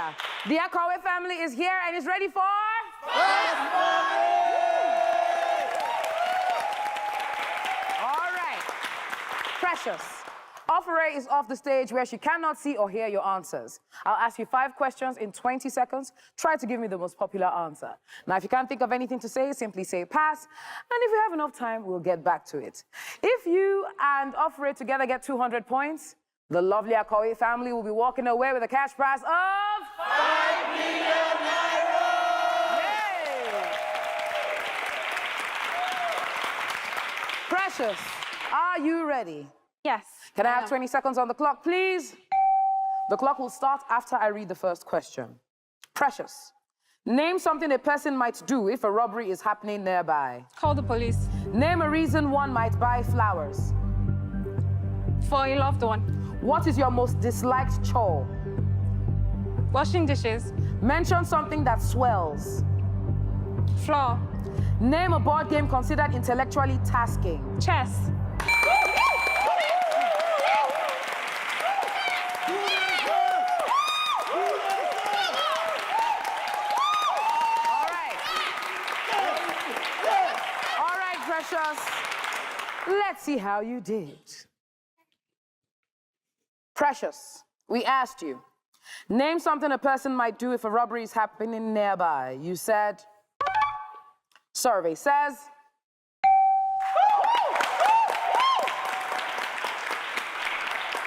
yeah. The Akawe family is here and is ready for... All right. Precious. Ofure is off the stage where she cannot see or hear your answers. I'll ask you 5 questions in 20 seconds. Try to give me the most popular answer. Now, if you can't think of anything to say, simply say pass. And if you have enough time, we'll get back to it. If you and Ofure together get 200 points, the lovely Akawe family will be walking away with a cash prize of... 5 million naira! Yay! Precious, are you ready? Yes. Can I have 20 seconds on the clock, please? The clock will start after I read the first question. Precious, name something a person might do if a robbery is happening nearby. Call the police. Name a reason one might buy flowers. For a loved one. What is your most disliked chore? Washing dishes. Mention something that swells. Floor. Name a board game considered intellectually tasking. Chess. Let's see how you did. Precious, we asked you, name something a person might do if a robbery is happening nearby. You said, survey says.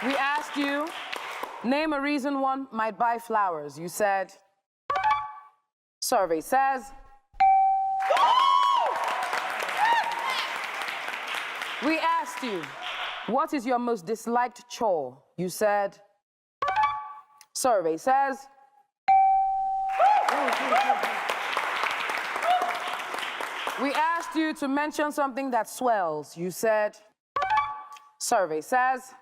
We asked you, name a reason one might buy flowers. You said, survey says. We asked you, what is your most disliked chore? You said, survey says. We asked you to mention something that swells. You said, survey says.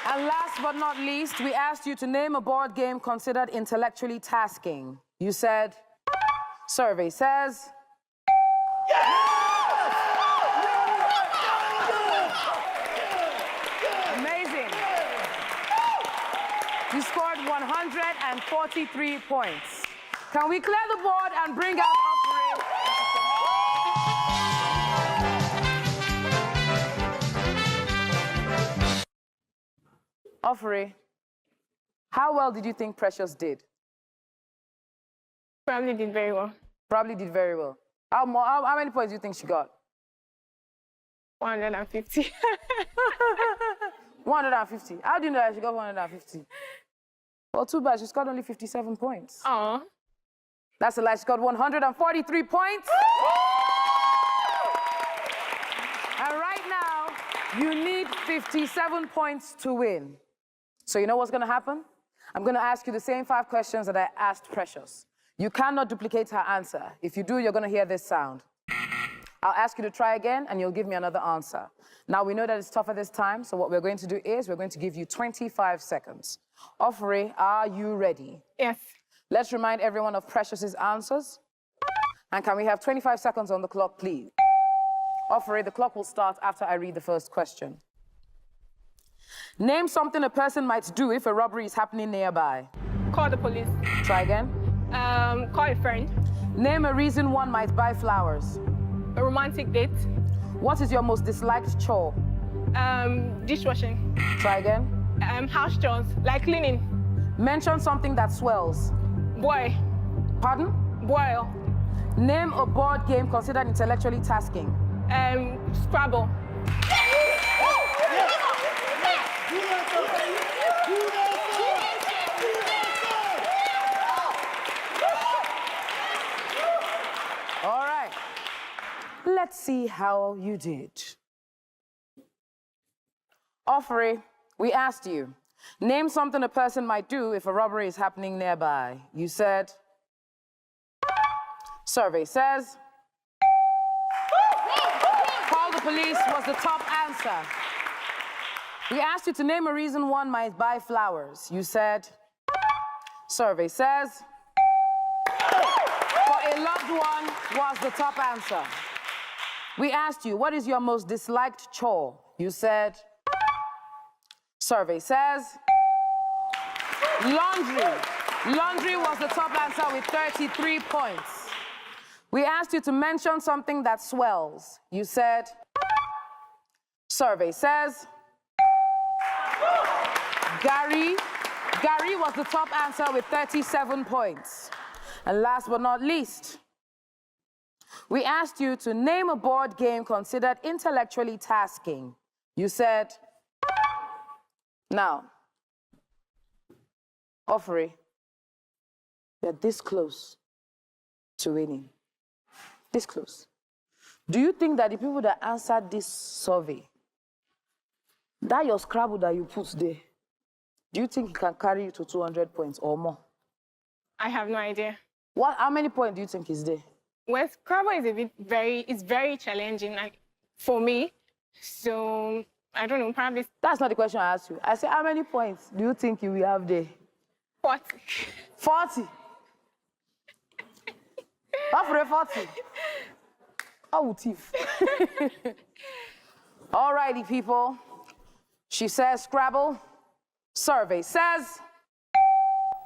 And last but not least, we asked you to name a board game considered intellectually tasking. You said, survey says. Amazing. You scored 143 points. Can we clear the board and bring out Ofure? Ofure, how well did you think Precious did? Probably did very well. Probably did very well. How many points do you think she got? 150. 150. How do you know that she got 150? Well, too bad. She's got only 57 points. Oh. That's a lie. She got 143 points. And right now, you need 57 points to win. So you know what's going to happen? I'm going to ask you the same 5 questions that I asked Precious. You cannot duplicate her answer. If you do, you're going to hear this sound. I'll ask you to try again, and you'll give me another answer. Now, we know that it's tougher this time, so what we're going to do is we're going to give you 25 seconds. Ofure, are you ready? Yes. Let's remind everyone of Precious's answers. And can we have 25 seconds on the clock, please? Ofure, the clock will start after I read the first question. Name something a person might do if a robbery is happening nearby. Call the police. Try again. Call a friend. Name a reason one might buy flowers. A romantic date. What is your most disliked chore? Dishwashing. Try again. House chores, like cleaning. Mention something that swells. Boil. Pardon? Boil. Name a board game considered intellectually tasking. Scrabble. All right. Let's see how you did. Ofure, we asked you, name something a person might do if a robbery is happening nearby. You said, survey says. Call the police was the top answer. We asked you to name a reason one might buy flowers. You said, survey says. For a loved one was the top answer. We asked you, what is your most disliked chore? You said, Survey says laundry. Laundry was the top answer with 33 points. We asked you to mention something that swells. You said, survey says, Gary. Gary was the top answer with 37 points. And last but not least, we asked you to name a board game considered intellectually tasking. You said, now, Ofure, you're this close to winning. This close. Do you think that the people that answered this survey, that your Scrabble that you put there, do you think it can carry you to 200 points or more? I have no idea. How many points do you think is there? Well, Scrabble is very challenging, like, for me. So, I don't know, probably That's not the question I asked you. I said, how many points do you think you will have there? 40. 40. Ofure 40. Oh, thief. All righty, people. She says Scrabble. Survey says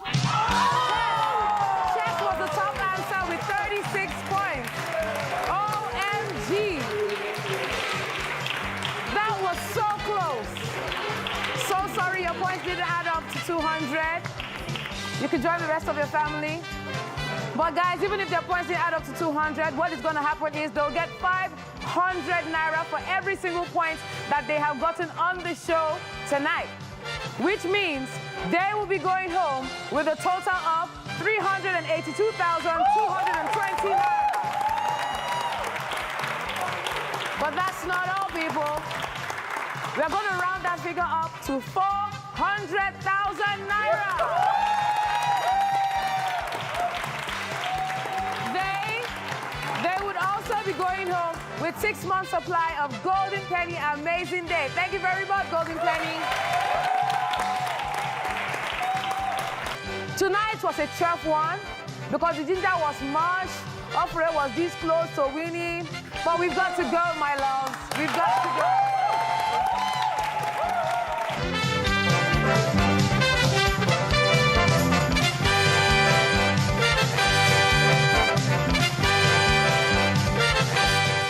chess was the top answer with 36 points. OMG. That was so close. So sorry your points didn't add up to 200. You can join the rest of your family. But guys, even if their points didn't add up to 200, what is going to happen is they'll get 500 naira for every single point that they have gotten on the show tonight. Which means they will be going home with a total of 382,220 naira. But that's not all, people. We're going to round that figure up to 400,000 naira. They would also be going home with 6 months' supply of Golden Penny Amazing Day. Thank you very much, Golden Penny. Tonight was a tough one because the ginger was much. Ofure was this close to winning. But we've got to go, my loves. We've got to go.